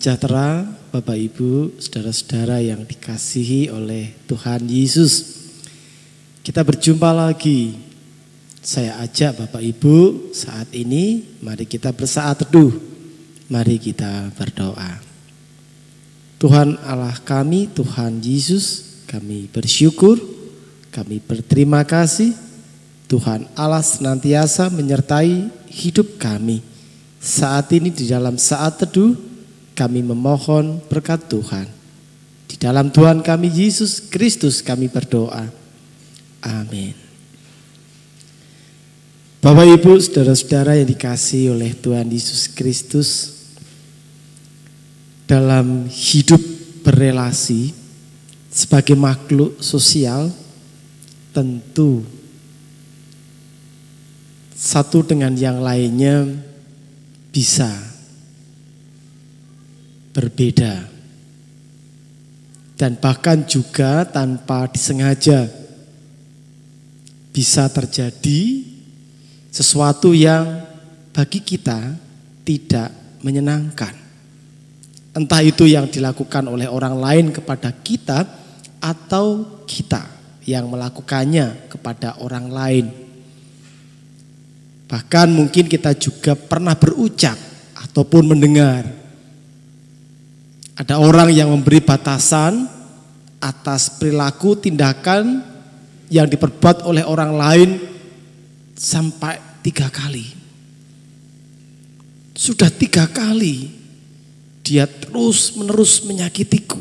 sejahtera Bapak Ibu, saudara-saudara yang dikasihi oleh Tuhan Yesus. Kita berjumpa lagi. Saya ajak Bapak Ibu saat ini, mari kita bersaat teduh. Mari kita berdoa. Tuhan Allah kami, Tuhan Yesus, kami bersyukur, kami berterima kasih. Tuhan Allah senantiasa menyertai hidup kami. Saat ini di dalam saat teduh, kami memohon berkat Tuhan. Di dalam Tuhan kami Yesus Kristus kami berdoa. Amin. Bapak Ibu, saudara-saudara yang dikasihi oleh Tuhan Yesus Kristus, dalam hidup berelasi sebagai makhluk sosial, tentu satu dengan yang lainnya bisa berbeda dan bahkan juga tanpa disengaja bisa terjadi sesuatu yang bagi kita tidak menyenangkan. Entah itu yang dilakukan oleh orang lain kepada kita atau kita yang melakukannya kepada orang lain. Bahkan mungkin kita juga pernah berucap ataupun mendengar ada orang yang memberi batasan atas perilaku tindakan yang diperbuat oleh orang lain sampai 3 kali. Sudah 3 kali dia terus menerus menyakitiku.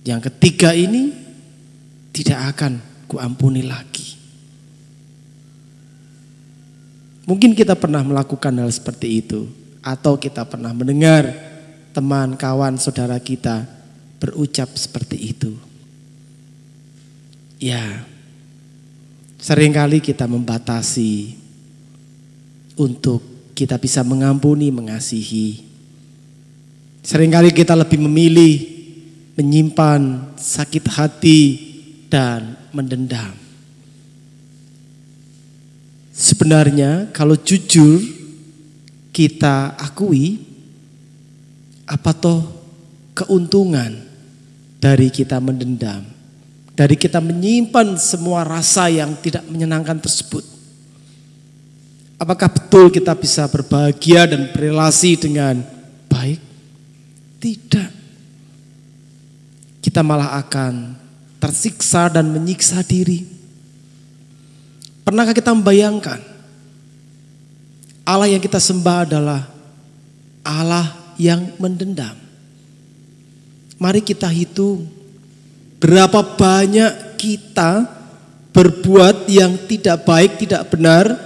Yang ketiga ini tidak akan kuampuni lagi. Mungkin kita pernah melakukan hal seperti itu. Atau kita pernah mendengar teman, kawan, saudara kita berucap seperti itu. Ya, seringkali kita membatasi untuk kita bisa mengampuni, mengasihi. Seringkali kita lebih memilih menyimpan sakit hati dan mendendam. Sebenarnya kalau jujur kita akui, apa toh keuntungan dari kita mendendam, dari kita menyimpan semua rasa yang tidak menyenangkan tersebut? Apakah betul kita bisa berbahagia dan berelasi dengan baik? Tidak. Kita malah akan tersiksa dan menyiksa diri. Pernahkah kita membayangkan Allah yang kita sembah adalah Allah yang mendendam? Mari kita hitung berapa banyak kita berbuat yang tidak baik, tidak benar,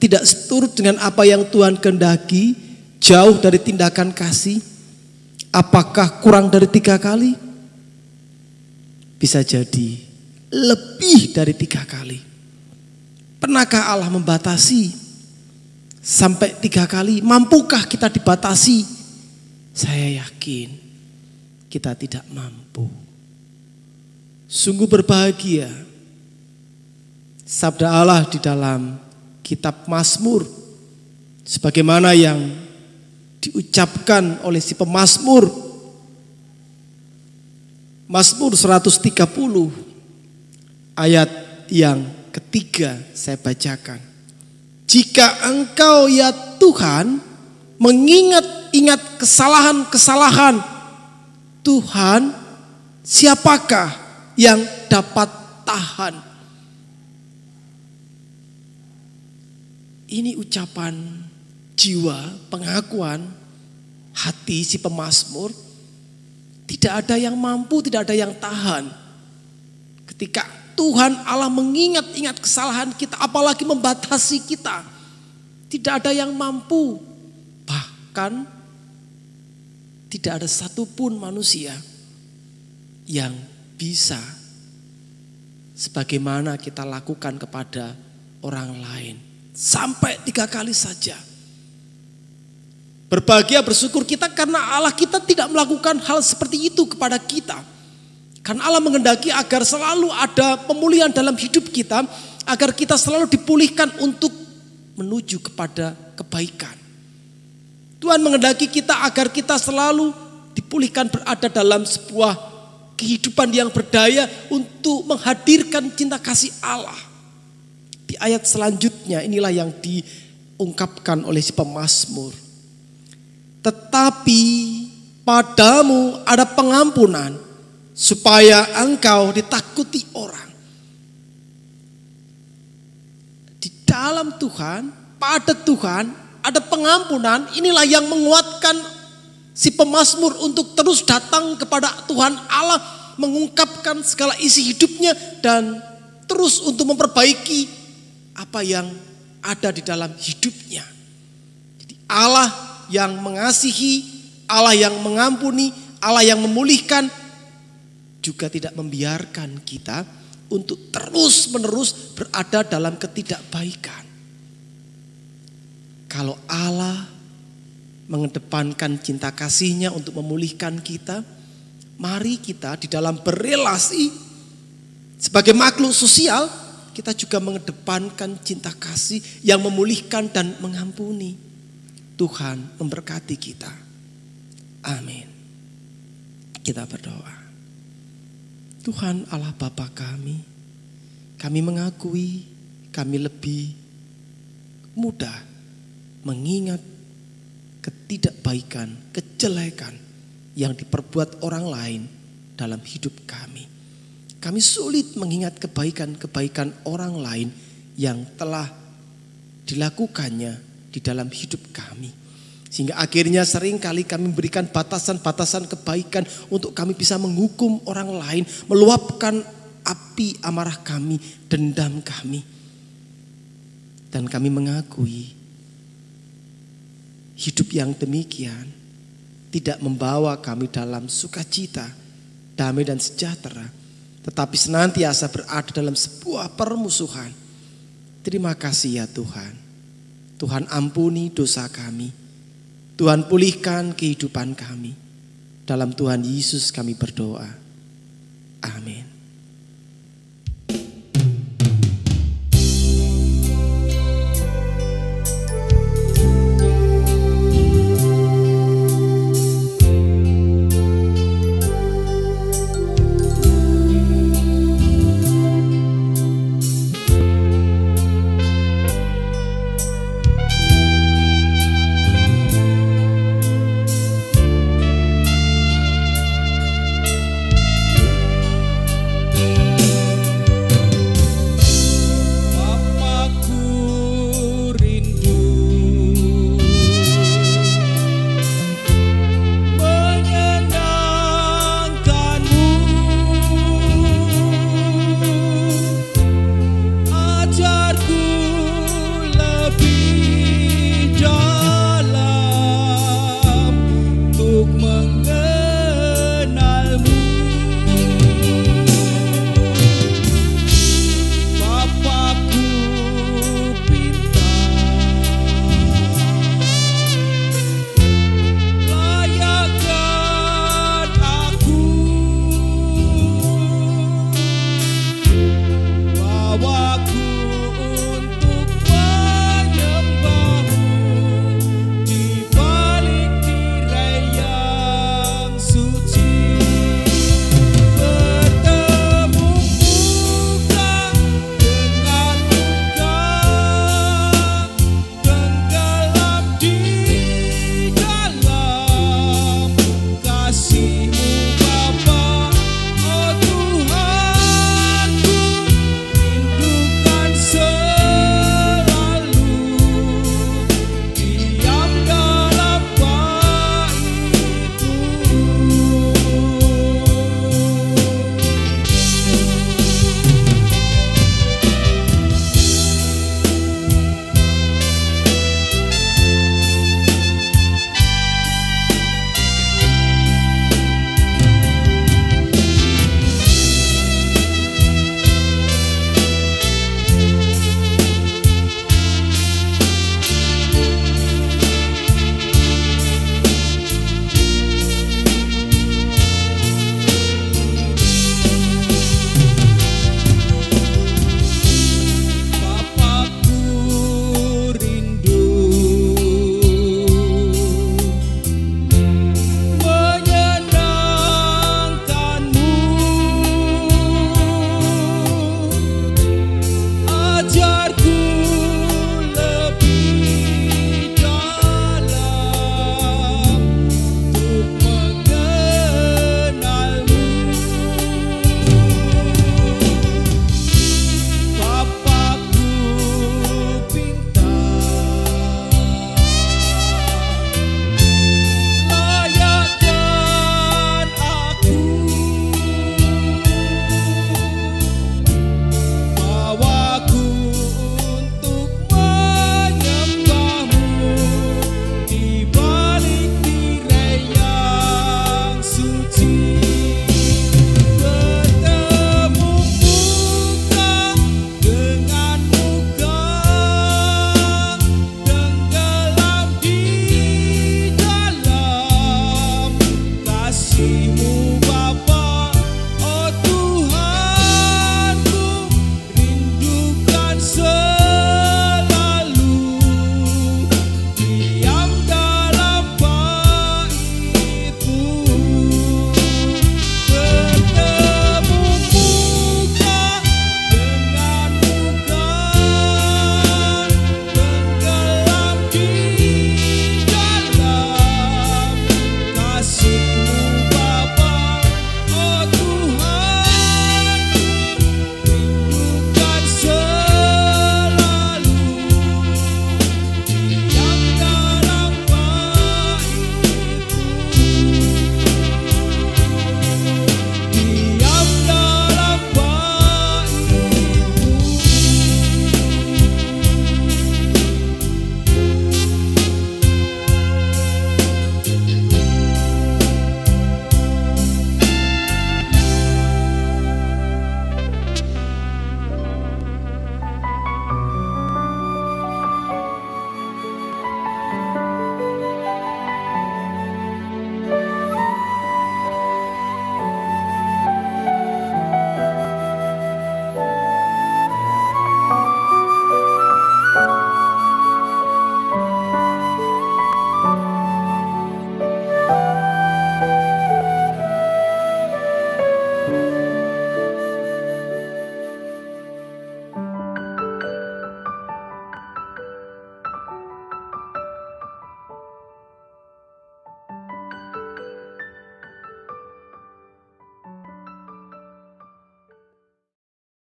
tidak seturut dengan apa yang Tuhan kehendaki, jauh dari tindakan kasih. Apakah kurang dari 3 kali? Bisa jadi lebih dari 3 kali. Pernahkah Allah membatasi sampai 3 kali? Mampukah kita dibatasi? Saya yakin kita tidak mampu. Sungguh berbahagia sabda Allah di dalam kitab Mazmur, sebagaimana yang diucapkan oleh si pemazmur. Mazmur 130 ayat yang ketiga saya bacakan. Jika engkau ya Tuhan mengingat-ingat kesalahan-kesalahan Tuhan, siapakah yang dapat tahan? Ini ucapan jiwa, pengakuan hati si pemazmur. Tidak ada yang mampu, tidak ada yang tahan. Ketika Tuhan Allah mengingat-ingat kesalahan kita, apalagi membatasi kita. Tidak ada yang mampu. Bahkan tidak ada satupun manusia yang bisa sebagaimana kita lakukan kepada orang lain. Sampai 3 kali saja. Berbahagia, bersyukur kita karena Allah kita tidak melakukan hal seperti itu kepada kita. Karena Allah menghendaki agar selalu ada pemulihan dalam hidup kita, agar kita selalu dipulihkan untuk menuju kepada kebaikan. Tuhan menghendaki kita agar kita selalu dipulihkan berada dalam sebuah kehidupan yang berdaya untuk menghadirkan cinta kasih Allah. Di ayat selanjutnya inilah yang diungkapkan oleh si pemazmur. Tetapi padamu ada pengampunan supaya engkau ditakuti orang. Di dalam Tuhan, pada Tuhan ada pengampunan. Inilah yang menguatkan si pemazmur untuk terus datang kepada Tuhan Allah, mengungkapkan segala isi hidupnya dan terus untuk memperbaiki apa yang ada di dalam hidupnya. Jadi Allah yang mengasihi, Allah yang mengampuni, Allah yang memulihkan juga tidak membiarkan kita untuk terus-menerus berada dalam ketidakbaikan. Kalau Allah mengedepankan cinta kasih-Nya untuk memulihkan kita, mari kita di dalam berelasi sebagai makhluk sosial, kita juga mengedepankan cinta kasih yang memulihkan dan mengampuni. Tuhan memberkati kita. Amin. Kita berdoa. Tuhan Allah Bapa kami mengakui kami lebih mudah mengingat ketidakbaikan, kejelekan yang diperbuat orang lain dalam hidup kami. Kami sulit mengingat kebaikan-kebaikan orang lain yang telah dilakukannya di dalam hidup kami. Sehingga akhirnya seringkali kami memberikan batasan-batasan kebaikan untuk kami bisa menghukum orang lain, meluapkan api amarah kami, dendam kami. Dan kami mengakui hidup yang demikian tidak membawa kami dalam sukacita, damai dan sejahtera, tetapi senantiasa berada dalam sebuah permusuhan. Terima kasih ya Tuhan. Tuhan ampuni dosa kami. Tuhan pulihkan kehidupan kami. Dalam Tuhan Yesus kami berdoa. Amin.